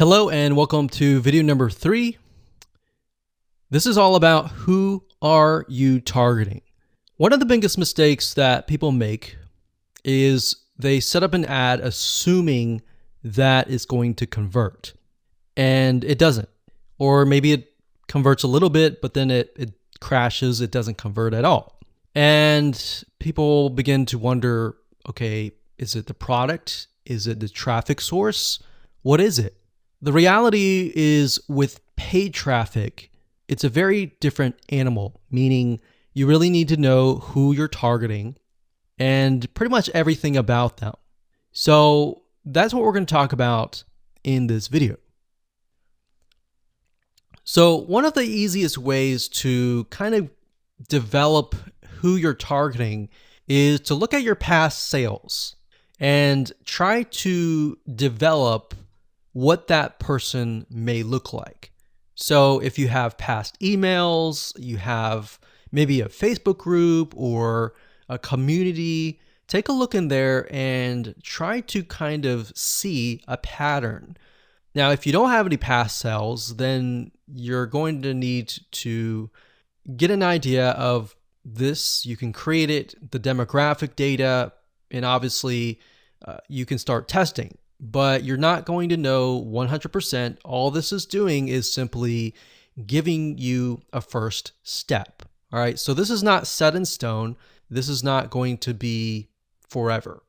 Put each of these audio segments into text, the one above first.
Hello and welcome to video number 3. This is all about who are you targeting. One of the biggest mistakes that people make is they set up an ad assuming that it's going to convert, and it doesn't. Or maybe it converts a little bit, but then it crashes, it doesn't convert at all. And people begin to wonder, okay, is it the product? Is it the traffic source? What is it? The reality is with paid traffic, it's a very different animal, meaning you really need to know who you're targeting and pretty much everything about them. So that's what we're going to talk about in this video. So one of the easiest ways to kind of develop who you're targeting is to look at your past sales and try to develop what that person may look like. So if you have past emails, you have maybe a Facebook group or a community, take a look in there and try to kind of see a pattern. Now, if you don't have any past sales, then you're going to need to get an idea of this. You can create it, the demographic data, and obviously you can start testing. But you're not going to know 100%. All this is doing is simply giving you a first step. All right. So this is not set in stone. This is not going to be forever.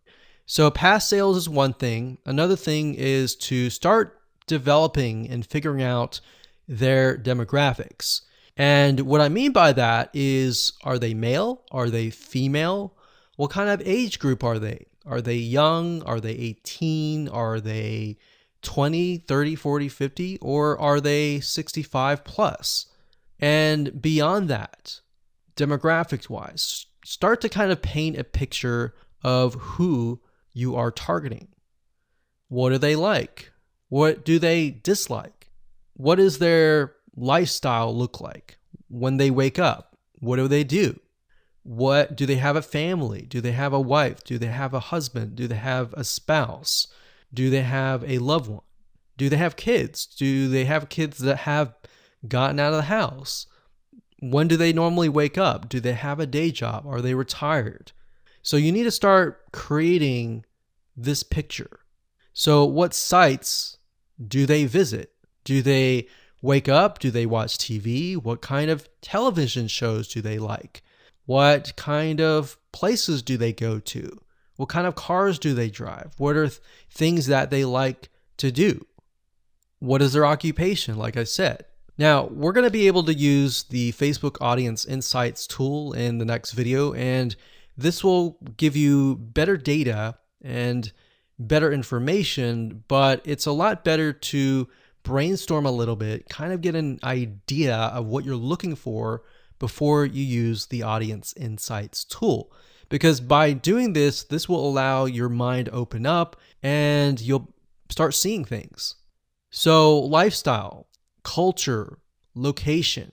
So past sales is one thing. Another thing is to start developing and figuring out their demographics. And what I mean by that is, are they male? Are they female? What kind of age group are they? Are they young? Are they 18? Are they 20, 30, 40, 50? Or are they 65 plus? And beyond that, demographics wise, start to kind of paint a picture of who you are targeting. What do they like? What do they dislike? What does their lifestyle look like when they wake up? What do they do? What do they have a family? Do they have a wife? Do they have a husband? Do they have a spouse? Do they have a loved one? Do they have kids? Do they have kids that have gotten out of the house? When do they normally wake up? Do they have a day job? Are they retired? So you need to start creating this picture. So what sites do they visit? Do they wake up? Do they watch TV? What kind of television shows do they like? What kind of places do they go to? What kind of cars do they drive? What are things that they like to do? What is their occupation, like I said? Now, we're going to be able to use the Facebook Audience Insights tool in the next video, and this will give you better data and better information, but it's a lot better to brainstorm a little bit, kind of get an idea of what you're looking for before you use the Audience Insights tool. Because by doing this, this will allow your mind to open up and you'll start seeing things. So lifestyle, culture, location.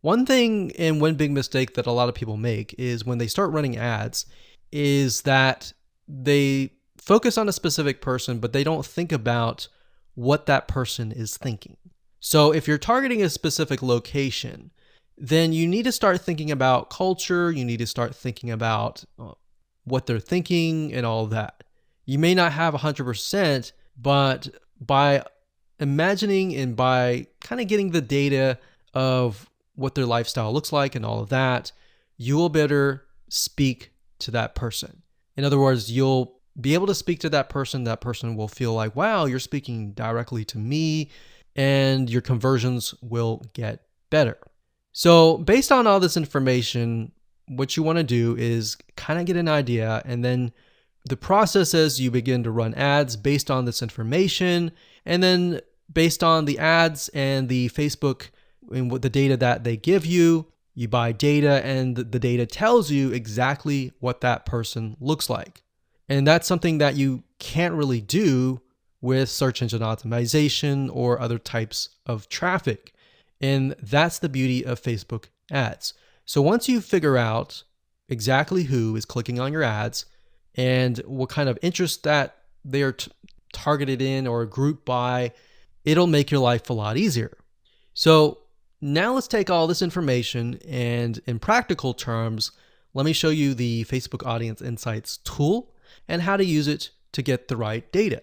One thing and one big mistake that a lot of people make is when they start running ads is that they focus on a specific person, but they don't think about what that person is thinking. So if you're targeting a specific location, then you need to start thinking about culture. You need to start thinking about what they're thinking and all that. You may not have 100%, but by imagining and by kind of getting the data of what their lifestyle looks like and all of that, you will better speak to that person. In other words, you'll be able to speak to that person. That person will feel like, wow, you're speaking directly to me, and your conversions will get better. So based on all this information, what you want to do is kind of get an idea, and then the process is you begin to run ads based on this information, and then based on the ads and the Facebook and what the data that they give you, you buy data, and the data tells you exactly what that person looks like. And that's something that you can't really do with search engine optimization or other types of traffic. And that's the beauty of Facebook ads. So once you figure out exactly who is clicking on your ads and what kind of interest that they are targeted in or grouped by, it'll make your life a lot easier. So now let's take all this information and in practical terms, let me show you the Facebook Audience Insights tool and how to use it to get the right data.